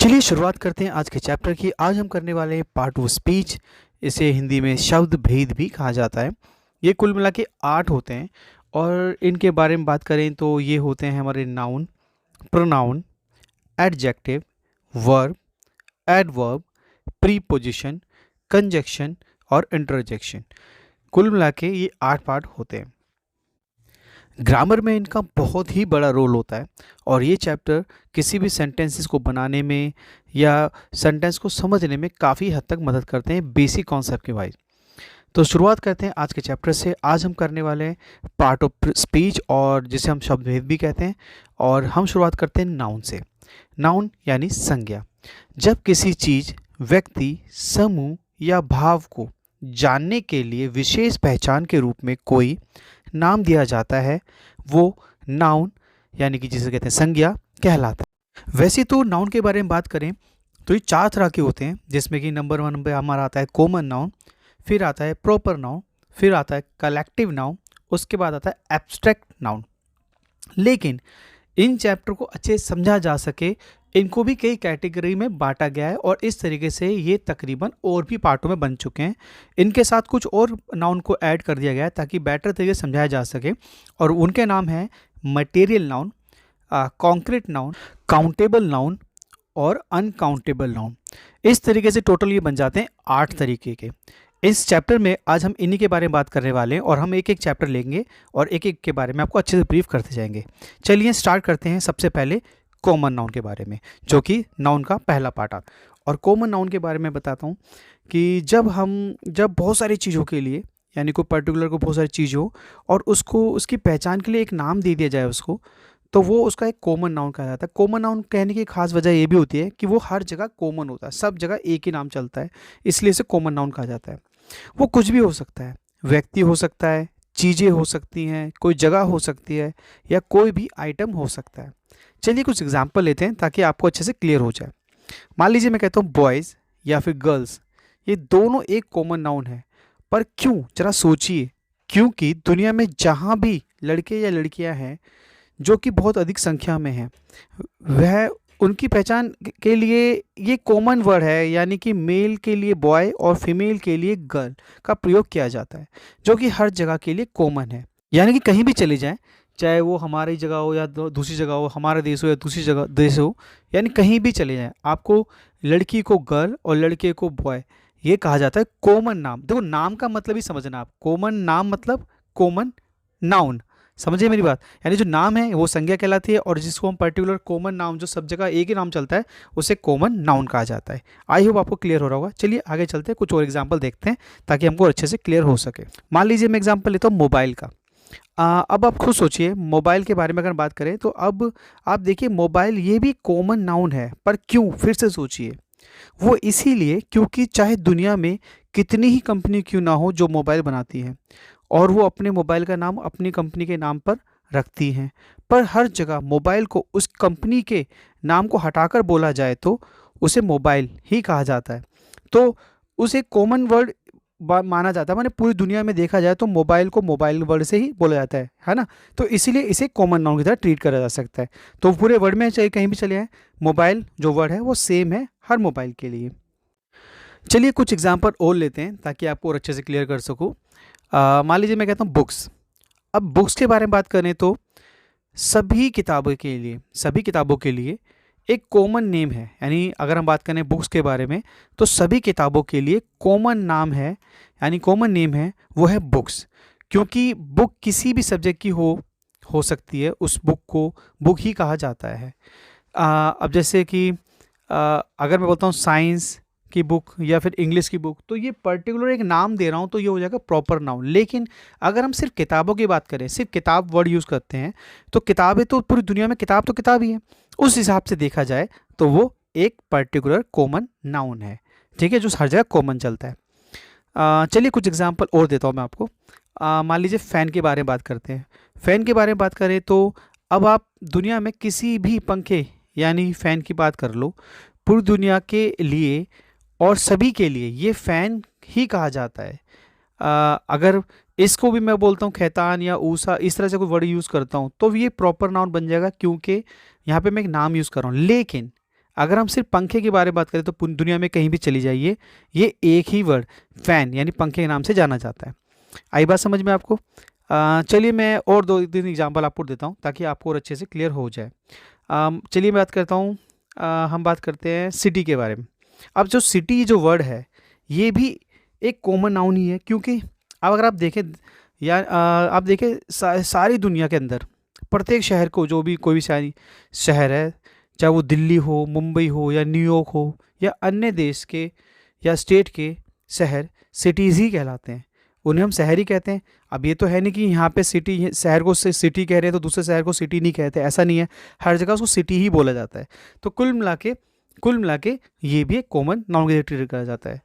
चलिए शुरुआत करते हैं आज के चैप्टर की। आज हम करने वाले हैं पार्ट ऑफ स्पीच। इसे हिंदी में शब्द भेद भी कहा जाता है। ये कुल मिला के 8 होते हैं और इनके बारे में बात करें तो ये होते हैं हमारे noun, pronoun, adjective, verb, adverb, preposition, conjunction और इंटरजेक्शन। कुल मिला के ये 8 पार्ट होते हैं। ग्रामर में इनका बहुत ही बड़ा रोल होता है और ये चैप्टर किसी भी सेंटेंसेस को बनाने में या सेंटेंस को समझने में काफ़ी हद तक मदद करते हैं बेसिक कॉन्सेप्ट के वाइज। तो शुरुआत करते हैं आज के चैप्टर से। आज हम करने वाले हैं पार्ट ऑफ स्पीच और जिसे हम शब्द भेद भी कहते हैं। और हम शुरुआत करते हैं नाउन से। नाउन यानी संज्ञा। जब किसी चीज़, व्यक्ति, समूह या भाव को जानने के लिए विशेष पहचान के रूप में कोई नाम दिया जाता है वो नाउन यानी कि जिसे कहते हैं संज्ञा कहलाता है। वैसे तो नाउन के बारे में बात करें तो ये 4 तरह के होते हैं, जिसमें कि नंबर 1 पे हमारा आता है कॉमन नाउन, फिर आता है प्रॉपर नाउन, फिर आता है कलेक्टिव नाउन, उसके बाद आता है एब्स्ट्रैक्ट नाउन। लेकिन इन चैप्टर को अच्छे से समझा जा सके इनको भी कई कैटेगरी में बांटा गया है और इस तरीके से ये तकरीबन और भी पार्टों में बन चुके हैं। इनके साथ कुछ और नाउन को ऐड कर दिया गया है ताकि बेटर तरीके से समझाया जा सके और उनके नाम हैं material noun, concrete noun, countable noun और अनकाउंटेबल नाउन। इस तरीके से टोटल ये बन जाते हैं 8 तरीके के। इस चैप्टर में आज हम इन्हीं के बारे में बात करने वाले हैं और हम एक एक चैप्टर लेंगे और एक एक के बारे में आपको अच्छे से ब्रीफ करते जाएंगे। चलिए स्टार्ट करते हैं सबसे पहले कॉमन नाउन के बारे में, जो कि नाउन का पहला पार्ट आता है। और कॉमन नाउन के बारे में बताता हूँ कि जब बहुत सारी चीज़ों के लिए यानी कोई पर्टिकुलर को बहुत सारी चीज़ हो और उसको उसकी पहचान के लिए एक नाम दे दिया जाए उसको, तो वो उसका एक कॉमन नाउन कहा जाता है। कॉमन नाउन कहने की खास वजह ये भी होती है कि वो हर जगह कॉमन होता है, सब जगह एक ही नाम चलता है, इसलिए इसे कॉमन नाउन कहा जाता है। वो कुछ भी हो सकता है, व्यक्ति हो सकता है, चीज़ें हो सकती हैं, कोई जगह हो सकती है या कोई भी आइटम हो सकता है। चलिए कुछ एग्जांपल लेते हैं ताकि आपको अच्छे से क्लियर हो जाए। मान लीजिए मैं कहता हूँ बॉयज़ या फिर गर्ल्स, ये दोनों एक कॉमन नाउन है। पर क्यों, जरा सोचिए। क्योंकि दुनिया में जहाँ भी लड़के या लड़कियाँ हैं जो कि बहुत अधिक संख्या में हैं, वह उनकी पहचान के लिए ये कॉमन वर्ड है, यानी कि मेल के लिए बॉय और फीमेल के लिए गर्ल का प्रयोग किया जाता है, जो कि हर जगह के लिए कॉमन है। यानी कि कहीं भी चले जाएं, चाहे वो हमारी जगह हो या दूसरी जगह हो, हमारा देश हो या दूसरी जगह देश हो, यानी कहीं भी चले जाएं, आपको लड़की को गर्ल और लड़के को बॉय ये कहा जाता है कॉमन नाम। देखो नाम का मतलब ही समझना आप, कॉमन नाम मतलब कॉमन नाउन। समझिए मेरी बात, यानी जो नाम है वो संज्ञा कहलाती है और जिसको हम पर्टिकुलर कॉमन नाम जो सब जगह एक ही नाम चलता है उसे कॉमन नाउन कहा जाता है। आई होप आपको क्लियर हो रहा होगा। चलिए आगे चलते हैं, कुछ और एग्जांपल देखते हैं ताकि हमको अच्छे से क्लियर हो सके। मान लीजिए मैं एग्जांपल लेता हूँ मोबाइल का। अब आप खुद सोचिए, मोबाइल के बारे में अगर बात करें तो अब आप देखिए मोबाइल ये भी कॉमन नाउन है। पर क्यों, फिर से सोचिए। वो इसीलिए क्योंकि चाहे दुनिया में कितनी ही कंपनी क्यों ना हो जो मोबाइल बनाती हैं और वो अपने मोबाइल का नाम अपनी कंपनी के नाम पर रखती हैं, पर हर जगह मोबाइल को उस कंपनी के नाम को हटाकर बोला जाए तो उसे मोबाइल ही कहा जाता है। तो उसे कॉमन वर्ड माना जाता है, माने पूरी दुनिया में देखा जाए तो मोबाइल को मोबाइल वर्ड से ही बोला जाता है ना। तो इसीलिए इसे कॉमन नाउन की तरह ट्रीट करा जा सकता है। तो पूरे वर्ड में चाहे कहीं भी चले जाए, मोबाइल जो वर्ड है वो सेम है हर मोबाइल के लिए। चलिए कुछ एग्जांपल और लेते हैं ताकि आपको और अच्छे से क्लियर कर सकूँ। मान लीजिए मैं कहता हूँ बुक्स। अब बुक्स के बारे में बात करें तो सभी किताबों के लिए एक कॉमन नेम है। यानी अगर हम बात करें बुक्स के बारे में तो सभी किताबों के लिए कॉमन नाम है, यानी कॉमन नेम है, वो है बुक्स। क्योंकि बुक किसी भी सब्जेक्ट की हो सकती है, उस बुक को बुक ही कहा जाता है। अब जैसे कि अगर मैं बोलता हूँ साइंस की बुक या फिर इंग्लिश की बुक, तो ये पर्टिकुलर एक नाम दे रहा हूँ तो ये हो जाएगा प्रॉपर नाउन। लेकिन अगर हम सिर्फ किताबों की बात करें, सिर्फ किताब वर्ड यूज़ करते हैं, तो किताबें तो पूरी दुनिया में किताब तो किताब ही है, उस हिसाब से देखा जाए तो वो एक पर्टिकुलर कॉमन नाउन है, ठीक है, जो हर जगह कॉमन चलता है। चलिए कुछ एग्जाम्पल और देता हूँ मैं आपको। मान लीजिए फ़ैन के बारे में बात करते हैं। फ़ैन के बारे में बात करें तो अब आप दुनिया में किसी भी पंखे यानी फ़ैन की बात कर लो, पूरी दुनिया के लिए और सभी के लिए ये फ़ैन ही कहा जाता है। अगर इसको भी मैं बोलता हूँ खैतान या ऊषा, इस तरह से कोई वर्ड यूज़ करता हूँ तो ये प्रॉपर नाउन बन जाएगा, क्योंकि यहाँ पे मैं एक नाम यूज़ कर रहा हूँ। लेकिन अगर हम सिर्फ पंखे के बारे में बात करें तो पूरी दुनिया में कहीं भी चली जाइए, ये एक ही वर्ड फ़ैन यानी पंखे के नाम से जाना जाता है। आई बात समझ में आपको? चलिए मैं और 2-3 एग्जांपल आपको देता हूँ ताकि आपको और अच्छे से क्लियर हो जाए। चलिए मैं बात करता हूँ, हम बात करते हैं सिटी के बारे में। अब जो सिटी जो वर्ड है, ये भी एक कॉमन नाउन ही है, क्योंकि अब अगर आप देखें या आप देखें सारी दुनिया के अंदर प्रत्येक शहर को, जो भी कोई भी शहर है, चाहे वो दिल्ली हो, मुंबई हो या न्यूयॉर्क हो या अन्य देश के या स्टेट के शहर, सिटीज़ ही कहलाते हैं। उन्हें हम शहर ही कहते हैं। अब ये तो है नहीं कि यहाँ पे सिटी, शहर को सिटी कह रहे हैं तो दूसरे शहर को सिटी नहीं कहते, ऐसा नहीं है। हर जगह उसको सिटी ही बोला जाता है। तो कुल मिला के ये भी एक कॉमन नाउन के ट्रीट करा जाता है।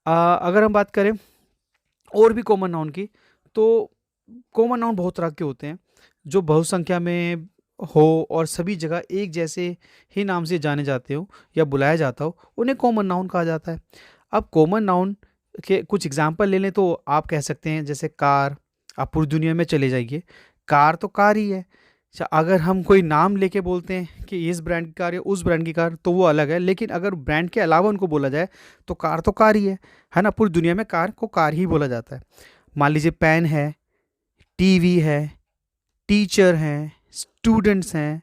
अगर हम बात करें और भी कॉमन नाउन की, तो कॉमन नाउन बहुत तरह के होते हैं जो बहुसंख्या में हो और सभी जगह एक जैसे ही नाम से जाने जाते हो या बुलाया जाता हो, उन्हें कॉमन नाउन कहा जाता है। अब कॉमन नाउन के कुछ एग्जांपल ले लें तो आप कह सकते हैं जैसे कार। आप पूरी दुनिया में चले जाइए, कार तो कार ही है। अच्छा, अगर हम कोई नाम लेके बोलते हैं कि इस ब्रांड की कार या उस ब्रांड की कार, तो वो अलग है, लेकिन अगर ब्रांड के अलावा उनको बोला जाए तो कार ही है ना। पूरी दुनिया में कार को कार ही बोला जाता है। मान लीजिए पेन है, टीवी है, टीचर हैं, स्टूडेंट्स हैं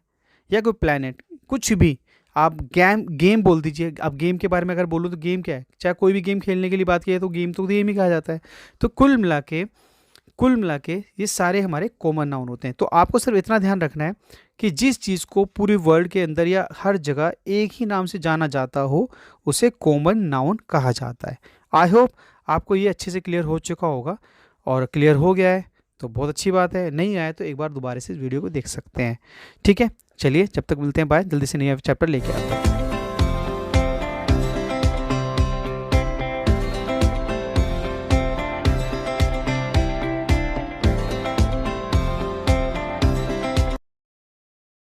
या कोई प्लेनेट, कुछ भी। आप गेम बोल दीजिए। अब गेम के बारे में अगर बोलूँ तो गेम क्या है, चाहे कोई भी गेम खेलने के लिए बात की तो गेम ही कहा जाता है। तो कुल मिला के ये सारे हमारे कॉमन नाउन होते हैं। तो आपको सिर्फ इतना ध्यान रखना है कि जिस चीज़ को पूरे वर्ल्ड के अंदर या हर जगह एक ही नाम से जाना जाता हो, उसे कॉमन नाउन कहा जाता है। आई होप आपको ये अच्छे से क्लियर हो चुका होगा, और क्लियर हो गया है तो बहुत अच्छी बात है। नहीं आया तो एक बार दोबारा से इस वीडियो को देख सकते हैं। ठीक है, चलिए जब तक मिलते हैं, बाय। जल्दी से नया चैप्टर लेके आता हूँ।